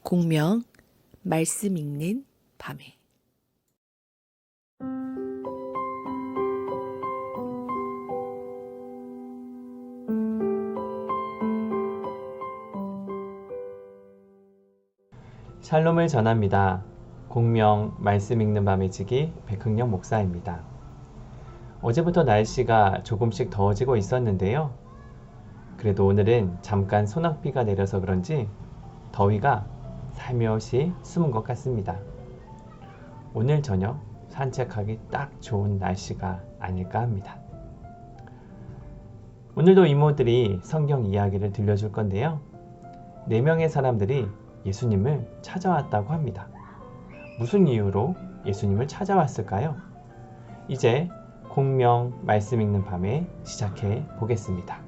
공명 말씀 읽는 밤에. 샬롬을 전합니다. 공명 말씀 읽는 밤의 지기 백흥령 목사입니다. 어제부터 날씨가 조금씩 더워지고 있었는데요. 그래도 오늘은 잠깐 소낙비가 내려서 그런지 더위가 살며시 숨은 것 같습니다. 오늘 저녁 산책하기 딱 좋은 날씨가 아닐까 합니다. 오늘도 이모들이 성경 이야기를 들려줄 건데요. 4명의 사람들이 예수님을 찾아왔다고 합니다. 무슨 이유로 예수님을 찾아왔을까요? 이제 공명 말씀 읽는 밤에 시작해 보겠습니다.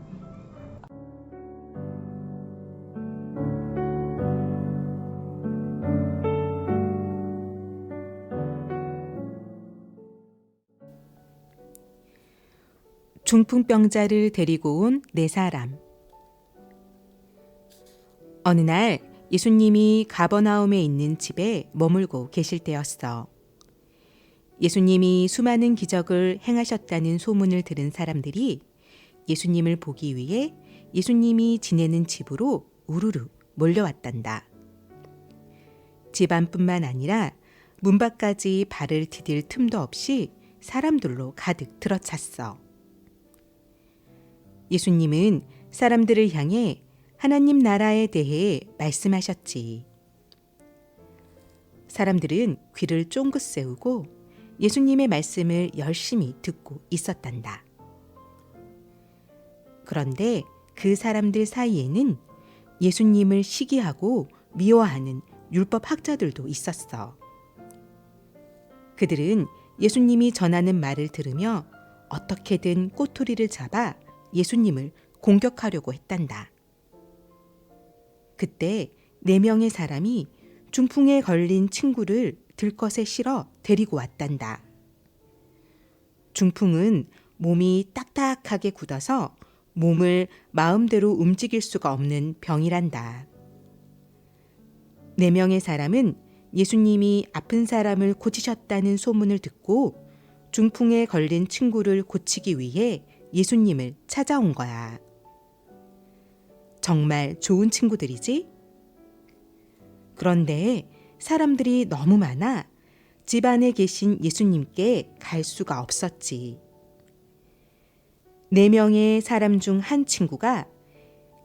중풍병자를 데리고 온 4사람. 어느 날 예수님이 가버나움에 있는 집에 머물고 계실 때였어. 예수님이 수많은 기적을 행하셨다는 소문을 들은 사람들이 예수님을 보기 위해 예수님이 지내는 집으로 우르르 몰려왔단다. 집 안뿐만 아니라 문 밖까지 발을 디딜 틈도 없이 사람들로 가득 들어찼어. 예수님은 사람들을 향해 하나님 나라에 대해 말씀하셨지. 사람들은 귀를 쫑긋 세우고 예수님의 말씀을 열심히 듣고 있었단다. 그런데 그 사람들 사이에는 예수님을 시기하고 미워하는 율법 학자들도 있었어. 그들은 예수님이 전하는 말을 들으며 어떻게든 꼬투리를 잡아 예수님을 공격하려고 했단다. 그때 4명의 사람이 중풍에 걸린 친구를 들것에 실어 데리고 왔단다. 중풍은 몸이 딱딱하게 굳어서 몸을 마음대로 움직일 수가 없는 병이란다. 4명의 사람은 예수님이 아픈 사람을 고치셨다는 소문을 듣고 중풍에 걸린 친구를 고치기 위해 예수님을 찾아온 거야. 정말 좋은 친구들이지? 그런데 사람들이 너무 많아 집 안에 계신 예수님께 갈 수가 없었지. 4명의 사람 중 한 친구가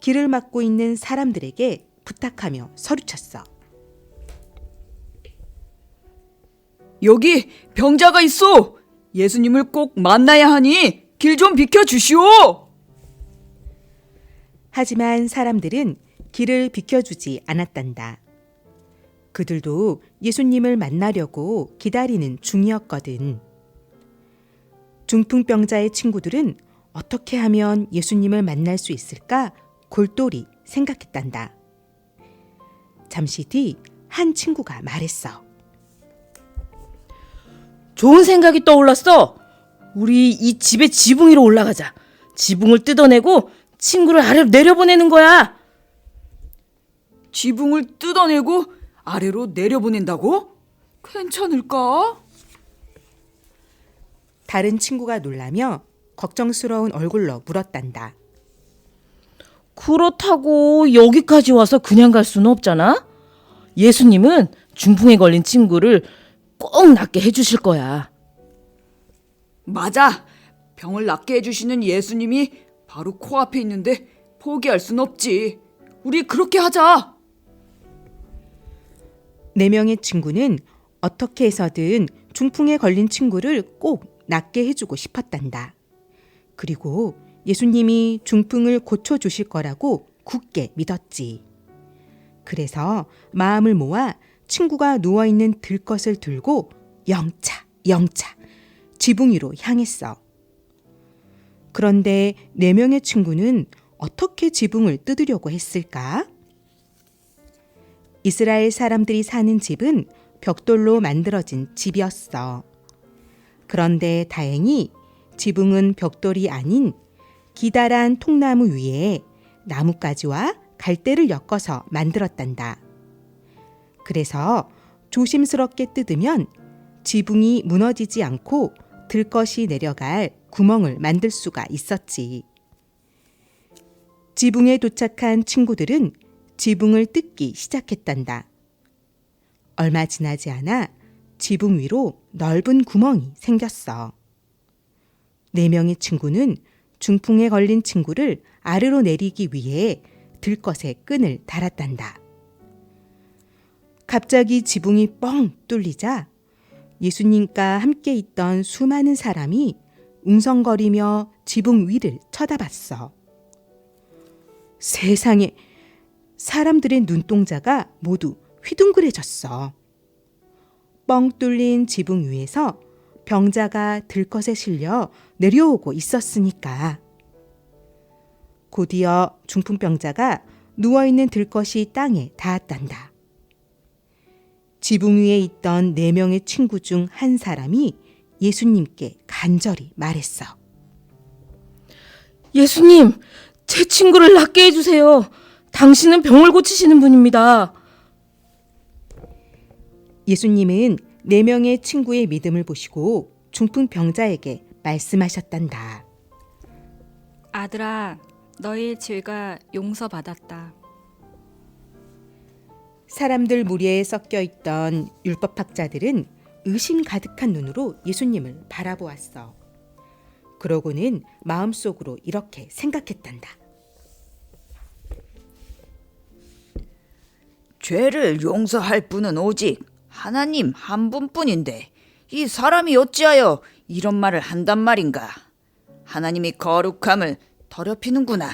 길을 막고 있는 사람들에게 부탁하며 서류쳤어. 여기 병자가 있어! 예수님을 꼭 만나야 하니 길 좀 비켜주시오! 하지만 사람들은 길을 비켜주지 않았단다. 그들도 예수님을 만나려고 기다리는 중이었거든. 중풍병자의 친구들은 어떻게 하면 예수님을 만날 수 있을까 골똘히 생각했단다. 잠시 뒤 한 친구가 말했어. 좋은 생각이 떠올랐어. 우리 이 집의 지붕 위로 올라가자. 지붕을 뜯어내고 친구를 아래로 내려보내는 거야. 지붕을 뜯어내고 아래로 내려보낸다고? 괜찮을까? 다른 친구가 놀라며 걱정스러운 얼굴로 물었단다. 그렇다고 여기까지 와서 그냥 갈 수는 없잖아. 예수님은 중풍에 걸린 친구를 꼭 낫게 해주실 거야. 맞아. 병을 낫게 해주시는 예수님이 바로 코앞에 있는데 포기할 순 없지. 우리 그렇게 하자. 4명의 친구는 어떻게 해서든 중풍에 걸린 친구를 꼭 낫게 해주고 싶었단다. 그리고 예수님이 중풍을 고쳐주실 거라고 굳게 믿었지. 그래서 마음을 모아 친구가 누워있는 들것을 들고 영차 지붕 위로 향했어. 그런데 4명의 친구는 어떻게 지붕을 뜯으려고 했을까? 이스라엘 사람들이 사는 집은 벽돌로 만들어진 집이었어. 그런데 다행히 지붕은 벽돌이 아닌 기다란 통나무 위에 나뭇가지와 갈대를 엮어서 만들었단다. 그래서 조심스럽게 뜯으면 지붕이 무너지지 않고 들것이 내려갈 구멍을 만들 수가 있었지. 지붕에 도착한 친구들은 지붕을 뜯기 시작했단다. 얼마 지나지 않아 지붕 위로 넓은 구멍이 생겼어. 4명의 친구는 중풍에 걸린 친구를 아래로 내리기 위해 들것에 끈을 달았단다. 갑자기 지붕이 뻥 뚫리자 예수님과 함께 있던 수많은 사람이 웅성거리며 지붕 위를 쳐다봤어. 세상에, 사람들의 눈동자가 모두 휘둥그레졌어. 뻥 뚫린 지붕 위에서 병자가 들것에 실려 내려오고 있었으니까. 곧이어 중풍병자가 누워있는 들것이 땅에 닿았단다. 지붕 위에 있던 4명의 친구 중 한 사람이 예수님께 간절히 말했어. 예수님, 제 친구를 낫게 해주세요. 당신은 병을 고치시는 분입니다. 예수님은 4명의 친구의 믿음을 보시고 중풍병자에게 말씀하셨단다. 아들아, 너의 죄가 용서받았다. 사람들 무리에 섞여 있던 율법학자들은 의심 가득한 눈으로 예수님을 바라보았어. 그러고는 마음속으로 이렇게 생각했단다. 죄를 용서할 분은 오직 하나님 한 분뿐인데 이 사람이 어찌하여 이런 말을 한단 말인가? 하나님이 거룩함을 더럽히는구나.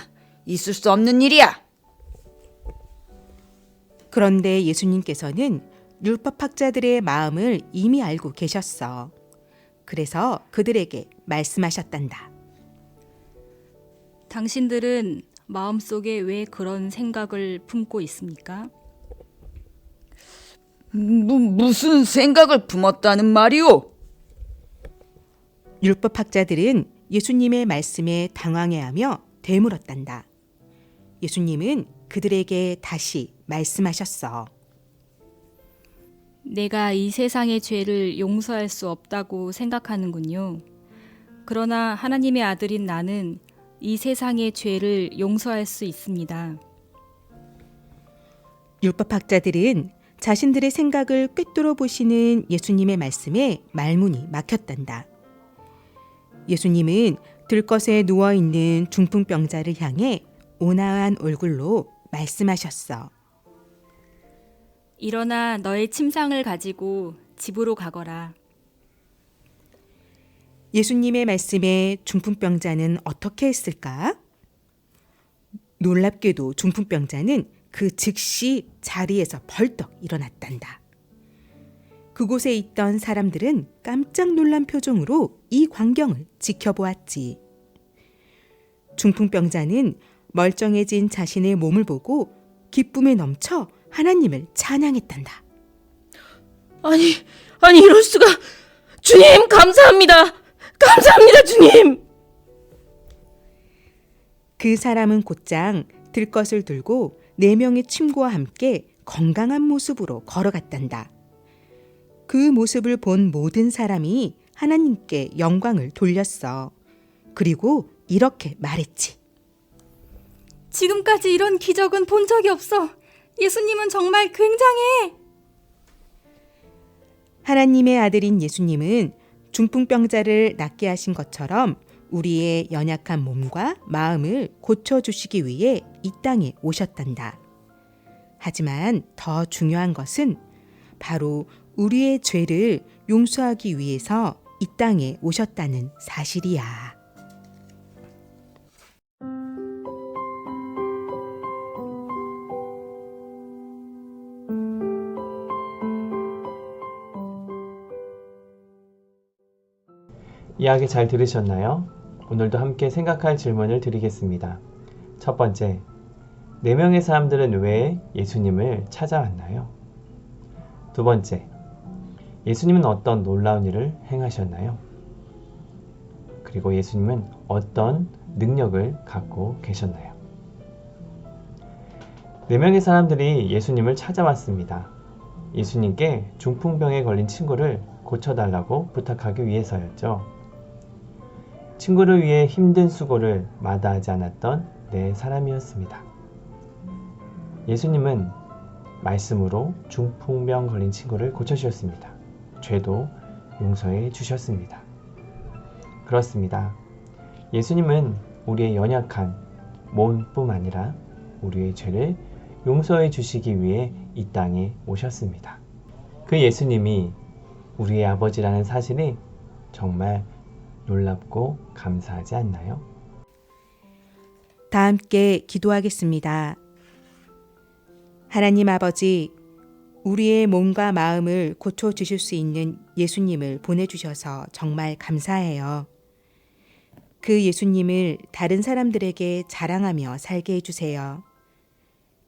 있을 수 없는 일이야. 그런데 예수님께서는 율법학자들의 마음을 이미 알고 계셨어. 그래서 그들에게 말씀하셨단다. 당신들은 마음속에 왜 그런 생각을 품고 있습니까? 무슨 생각을 품었다는 말이오? 율법학자들은 예수님의 말씀에 당황해하며 되물었단다. 예수님은 그들에게 다시 말씀하셨어. 내가 이 세상의 죄를 용서할 수 없다고 생각하는군요. 그러나 하나님의 아들인 나는 이 세상의 죄를 용서할 수 있습니다. 율법학자들은 자신들의 생각을 꿰뚫어 보시는 예수님의 말씀에 말문이 막혔단다. 예수님은 들것에 누워있는 중풍병자를 향해 온화한 얼굴로 말씀하셨어. 일어나 너의 침상을 가지고 집으로 가거라. 예수님의 말씀에 중풍병자는 어떻게 했을까? 놀랍게도 중풍병자는 그 즉시 자리에서 벌떡 일어났단다. 그곳에 있던 사람들은 깜짝 놀란 표정으로 이 광경을 지켜보았지. 중풍병자는 멀쩡해진 자신의 몸을 보고 기쁨에 넘쳐 하나님을 찬양했단다. 아니 이럴 수가. 주님, 감사합니다. 감사합니다, 주님. 그 사람은 곧장 들것을 들고 4명의 친구와 함께 건강한 모습으로 걸어갔단다. 그 모습을 본 모든 사람이 하나님께 영광을 돌렸어. 그리고 이렇게 말했지. 지금까지 이런 기적은 본 적이 없어. 예수님은 정말 굉장해. 하나님의 아들인 예수님은 중풍병자를 낫게 하신 것처럼 우리의 연약한 몸과 마음을 고쳐주시기 위해 이 땅에 오셨단다. 하지만 더 중요한 것은 바로 우리의 죄를 용서하기 위해서 이 땅에 오셨다는 사실이야. 이야기 잘 들으셨나요? 오늘도 함께 생각할 질문을 드리겠습니다. 첫 번째, 4명의 사람들은 왜 예수님을 찾아왔나요? 두 번째, 예수님은 어떤 놀라운 일을 행하셨나요? 그리고 예수님은 어떤 능력을 갖고 계셨나요? 4명의 사람들이 예수님을 찾아왔습니다. 예수님께 중풍병에 걸린 친구를 고쳐달라고 부탁하기 위해서였죠. 친구를 위해 힘든 수고를 마다하지 않았던 네 사람이었습니다. 예수님은 말씀으로 중풍병 걸린 친구를 고쳐주셨습니다. 죄도 용서해 주셨습니다. 그렇습니다. 예수님은 우리의 연약한 몸뿐 아니라 우리의 죄를 용서해 주시기 위해 이 땅에 오셨습니다. 그 예수님이 우리의 아버지라는 사실이 정말 놀랍고 감사하지 않나요? 다 함께 기도하겠습니다. 하나님 아버지, 우리의 몸과 마음을 고쳐주실 수 있는 예수님을 보내주셔서 정말 감사해요. 그 예수님을 다른 사람들에게 자랑하며 살게 해주세요.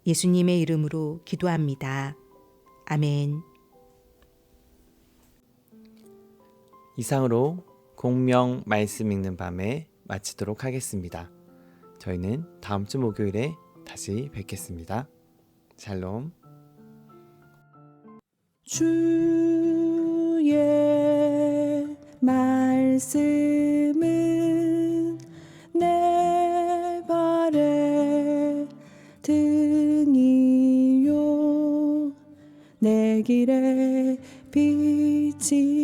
예수님의 이름으로 기도합니다. 아멘. 이상으로 공명 말씀 읽는 밤에 마치도록 하겠습니다. 저희는 다음 주 목요일에 다시 뵙겠습니다. 샬롬. 주의 말씀은 내 발의 등이요 내 길의 빛이니라.